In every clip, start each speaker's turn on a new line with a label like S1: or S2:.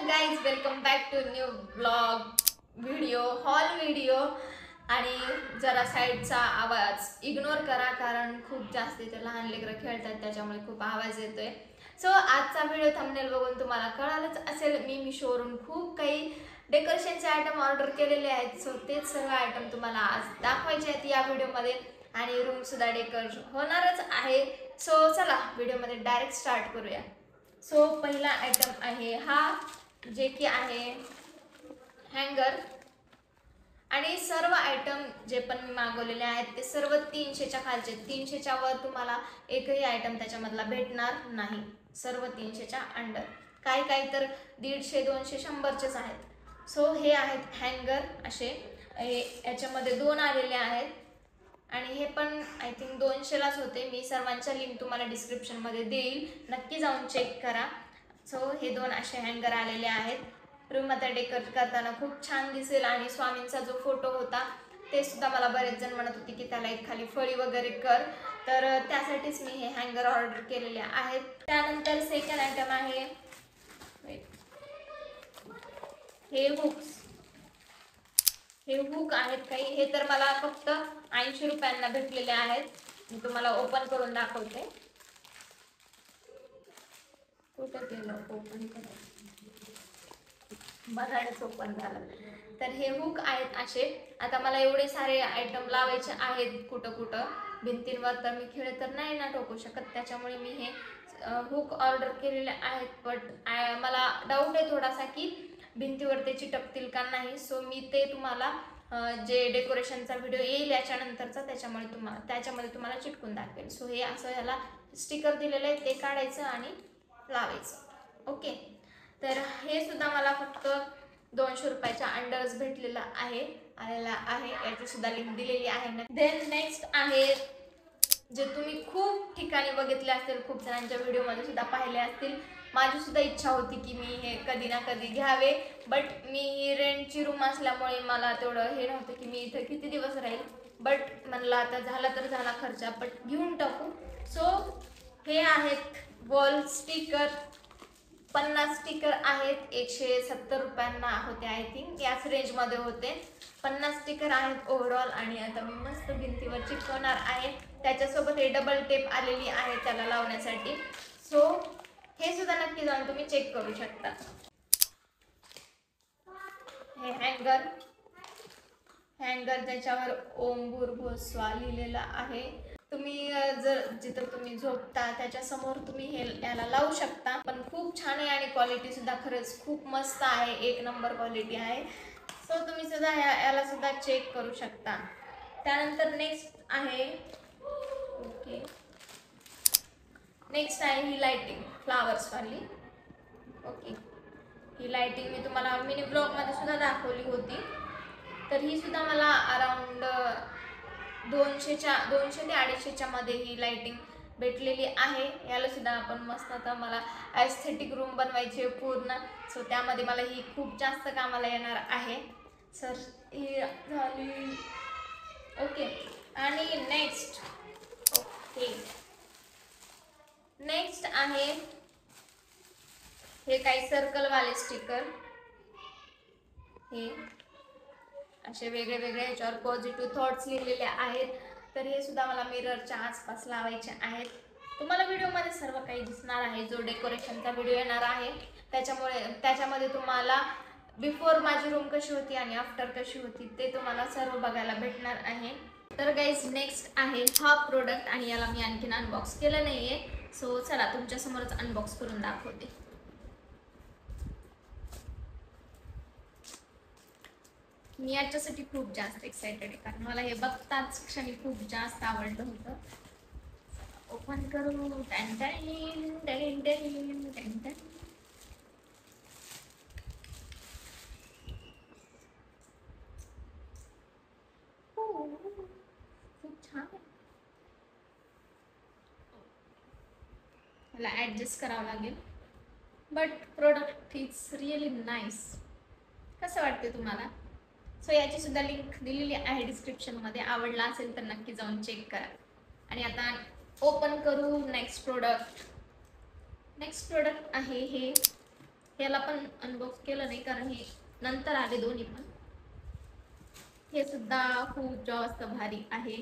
S1: Guys welcome back to new blog video haul video. आणि जरा साईडचा आवाज इग्नोर करा कारण खूप जास्त इथे लहान लेकरं खेळतात त्याच्यामुळे खूप आवाज येतोय. सो आजचा व्हिडिओ थंबनेल बघून तुम्हाला कळालंच असेल मी मिशोवरून खूप काही डेकोरेशनचे आयटम ऑर्डर केलेले आहेत. सो तेच सर्व आयटम तुम्हाला आज दाखवायचे आहेत या व्हिडिओमध्ये आणि रूम सुद्धा डेकोर होणारच आहे. सो चला व्हिडिओमध्ये डायरेक्ट स्टार्ट करूया. सो पहिला आयटम आहे हा जे की आहे हँगर. आणि सर्व आयटम जे पण मी मागवलेले आहेत ते सर्व 300च्या खालचे, 300च्या वर तुम्हाला एकही आयटम त्याच्यामधला भेटणार नाही. सर्व 300च्या अंडर, काही काही तर 150, 200, 100चेच आहेत. सो हे आहेत हँगर असे. याच्यामध्ये 2 आलेले आहेत आणि हे पण आय थिंक 200लाच होते. मी सर्वांच्या लिंक तुम्हाला डिस्क्रिप्शनमध्ये देईल, नक्की जाऊन चेक करा. सो हे 2 असे हँगर आलेले आहेत. रूममध्ये डेकोरेट करताना खूप छान दिसेल. आणि स्वामींचा जो फोटो होता ते सुद्धा मला बरेच जण म्हणत होते की त्याला एक खाली फळी वगैरे कर, तर त्यासाठीच मी हे हँगर ऑर्डर केलेले आहेत. त्यानंतर सेकंड आयटम आहे हे हुक्स. हे हुक आहेत काही, हे तर मला फक्त 80 रुपयांना भेटलेले आहेत. मी तुम्हाला ओपन करून दाखवते. कुठं केलं ओपन करायचं, बघायच ओपन झालं. तर हे हुक आहेत असे. आता मला एवढे सारे आयटम लावायचे आहेत कुठं कुठं भिंतींवर, तर मी खिळे तर नाही ना टोकू शकत, त्याच्यामुळे मी हे हुक ऑर्डर केलेले आहेत. बट मला डाऊट आहे थोडासा की भिंतीवर ते चिटकतील का नाही. सो मी ते तुम्हाला जे डेकोरेशनचा व्हिडिओ येईल याच्यानंतरचा त्याच्यामध्ये तुम्हाला चिटकून दाखवेल. सो हे असं ह्याला स्टिकर दिलेलं आहे, ते काढायचं आणि लावायचं. ओके, तर हे सुद्धा मला फक्त 200 रुपयाच्या अंडरच आलेला आहे. याची सुद्धा लिंक दिलेली आहे. देन नेक्स्ट आहे जे तुम्ही खूप ठिकाणी बघितले असतील, खूप जणांच्या व्हिडिओमध्ये सुद्धा पाहिले असतील. माझी सुद्धा इच्छा होती की मी हे कधी ना कधी घ्यावे, बट मी रेंटची रूम असल्यामुळे मला तेवढं हे नव्हतं की मी इथं किती दिवस राहील. बट म्हणलं आता झाला तर झाला खर्च, बट घेऊन टाकू. सो हे आहेत वॉल स्टिकर. 50 स्टिकर आहेत. 170 रुपयांना होते आय थिंक, याच रेंजमध्ये होते. 50 स्टिकर आहेत ओव्हरऑल. आणि आता मी मस्त भिंतीवर चिकवणार आहे. त्याच्यासोबत हे डबल टेप आलेली आहे त्याला लावण्यासाठी. सो हे सुद्धा नक्की जाऊन तुम्ही चेक करू शकता. हे हँगर त्याच्यावर ओम भूर्भुवस्वाहा लिहिलेला आहे. तुम्ही जर जिथं तुम्ही झोपता त्याच्या समोर तुम्ही याला लावू शकता. पण खूप छान आहे आणि क्वालिटी सुद्धा खरंच खूप मस्त आहे, 1 नंबर क्वालिटी आहे. सो तुम्ही सुद्धा याला सुद्धा चेक करू शकता. त्यानंतर नेक्स्ट आहे नेक्स्ट आहे ही लाइटिंग फ्लावर्स वाली. ओके, ही लाइटिंग मी तुम्हाला मिनी ब्लॉग मध्ये सुद्धा दाखवली होती. तर ही सुद्धा मला अराउंड 200 ते 250च्या मध्ये ही लाइटिंग भेटलेली आहे. याला सुद्धा आपण मस्त, आता मला एस्थेटिक रूम बनवायची आहे पूर्ण. सो त्यामध्ये मला ही खूप जास्त कामाला येणार आहे. सर ही झाली. ओके, आणि नेक्स्ट आहे हे काही सर्कल वाले स्टिकर. हे असे वेगळे वेगळे ह्याच्यावर पॉझिटिव्ह थॉट्स लिहिलेले आहेत. तर हे सुद्धा मला मिररच्या आसपास लावायचे आहेत. तुम्हाला व्हिडिओमध्ये सर्व काही दिसणार आहे. जो डेकोरेशनचा व्हिडिओ येणार आहे त्याच्यामध्ये तुम्हाला बिफोर माझी रूम कशी होती आणि आफ्टर कशी होती ते तुम्हाला सर्व बघायला भेटणार आहे. तर गाईज नेक्स्ट आहे हा प्रोडक्ट, आणि याला मी आणखीन अनबॉक्स केलं नाहीये. सो चला तुमच्यासमोरच अनबॉक्स करून दाखवते. मी याच्यासाठी खूप जास्त एक्साइटेड आहे कारण मला हे बघताच क्षणी खूप जास्त आवडलं होतं. ओपन करू. टॅन टॅन टॅन टॅन टॅन टॅन. खूप छान आहे. मला ॲडजस्ट करावं लागेल, but product is really nice. कसं वाटते तुम्हाला? सो याची सुद्धा लिंक दिलेली आहे डिस्क्रिप्शनमध्ये. आवडला असेल तर नक्की जाऊन चेक करा. आणि आता ओपन करू नेक्स्ट प्रोडक्ट आहे हे याला पण अनबॉक्स केलं नाही कारण हे नंतर आले दोन्ही पण. हे सुद्धा खूप जास्त भारी आहे.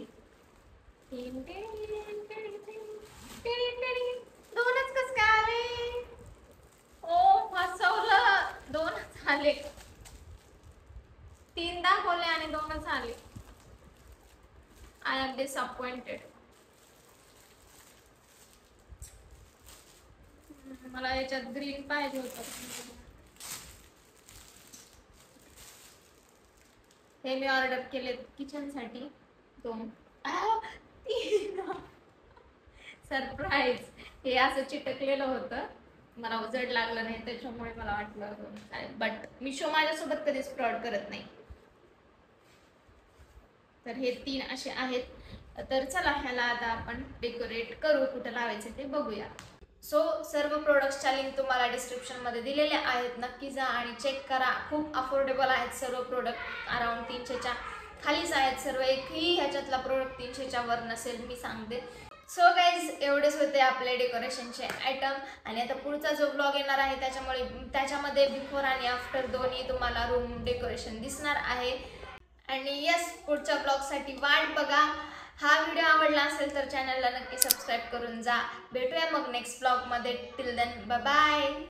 S1: दोनच कस काय आले? ओ फसवलं, दोनच आले. 3 दाखवले आणि 2च आले. I am disappointed. मला याच्यात ग्रीन पाहिजे होतं. हे मी ऑर्डर केले किचन साठी 2. सरप्राईज. हे असं चिटकलेलं होतं, मला जड लागलं नाही त्याच्यामुळे मला वाटलं 2 चालेल. बट मिशो माझ्यासोबत कधीच फ्रॉड करत नाही. तर हे 3 असे आहेत. तर चला ह्याला आता आपण डेकोरेट करू, कुठं लावायचं ते बघूया. सो सर्व प्रोडक्ट्सच्या लिंक तुम्हाला डिस्क्रिप्शनमध्ये दिलेल्या आहेत. नक्की जा आणि चेक करा. खूप अफोर्डेबल आहेत सर्व प्रोडक्ट. अराउंड 300च्या खालीच आहेत सर्व. एकही ह्याच्यातला प्रोडक्ट 300च्या वर नसेल, मी सांगते. सो गाईज, एवढेच होते आपले डेकोरेशनचे आयटम. आणि आता पुढचा जो ब्लॉग येणार आहे त्याच्यामध्ये बिफोर आणि आफ्टर दोन्ही तुम्हाला रूम डेकोरेशन दिसणार आहे. आणि यस, पुढच्या ब्लॉगसाठी वाट बघा. हा व्हिडिओ आवडला असेल तर चॅनलला नक्की सबस्क्राईब करून जा. भेटूया मग नेक्स्ट ब्लॉगमध्ये. Till then bye bye.